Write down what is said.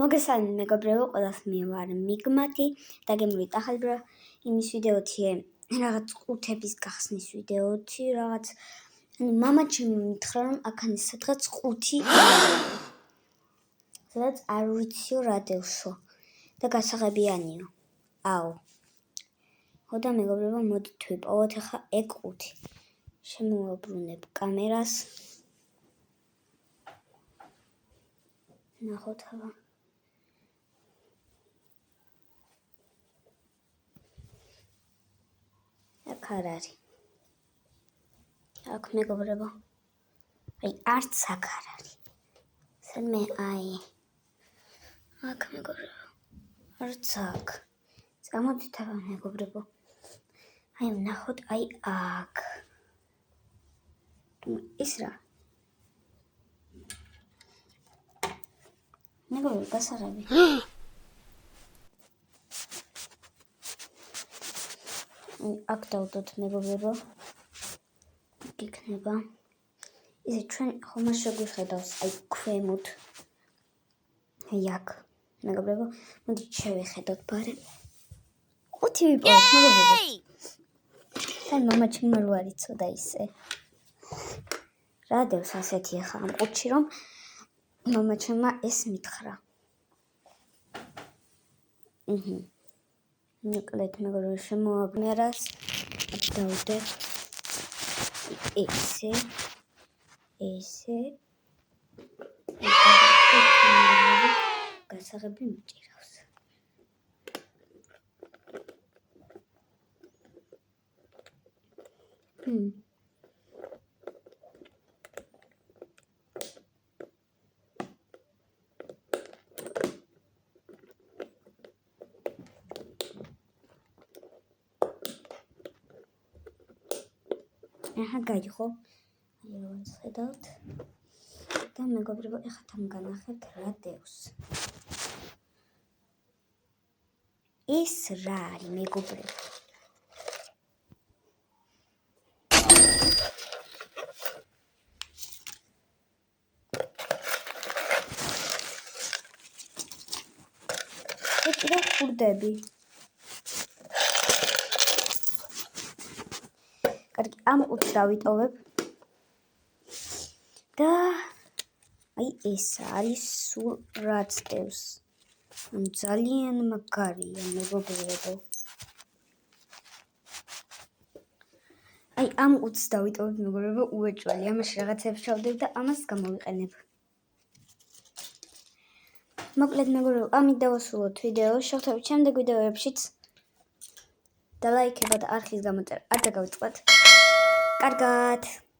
მოგესალმებით მეგობრებო, ყველას მე ვარ მიგმათი და გემრით ახალ იმის ვიდეოთია, რაღაც ყუთების გახსნის ვიდეოთი, რაღაც მამა ჩემი მითხრა რომ აქ სადღაც ყუთი სადაც არ ვიციო რა დევსო და გასაღებიანიო. და მეგობრებო, მოდით ვიპოვოთ ახლა ეგ ყუთი. შემოვაბრუნებ კამერას. ნახოთ ახლა. აქ არ არის. აქ მეგობრებო. არც აქ არ არის. სადმე აქ მეგობრებო. არც აქ. წამოდით ახლა მეგობრებო. ვნახოთ აქ. ის რა? მეგობრებო, გასაღები. აქ დავდოთ მეგობრებო. იქნება. ისე ჩვენ ხომ შეგვიხედავს ქვემოთ. აქ მეგობრებო, მოდით შევხედოთ ბარე. ყუთი ვიპოვოთ მეგობრებო. მამა ჩემმა რო არ იცოდა ისე. რა დევს ასეთი ახლა ამ ყუთში რომ მამა ჩემმა ეს მითხრა. მოკლედ მეგობრებო, შემოვაბრუნერას დავდეთ ესე გასაღები მიჭირავს. გაიხო. ვხედავთ. და მეგობრებო, ეხლა დამგანახებთ რა დევს. ის რა არის მეგობრებო? ეკიდა ხურდები. კარგი, ამ ყუთს დავიტოვებ. და ეს არის სულ რაც დევს. ძალიან მაგარია მეგობრებო. ამ ყუთს დავიტოვებ მეგობრებო, უეჭველი. ამაში რაღაცებს ჩავდებ და ამას გამოვიყენებ. მოკლედ მეგობრებო, ამით დავასრულოთ ვიდეო. შევხვდებით შემდეგ ვიდეოებშიც. და ლაიქება და არხის გამოწერა არ დაგავიწყდეთ. კარგად.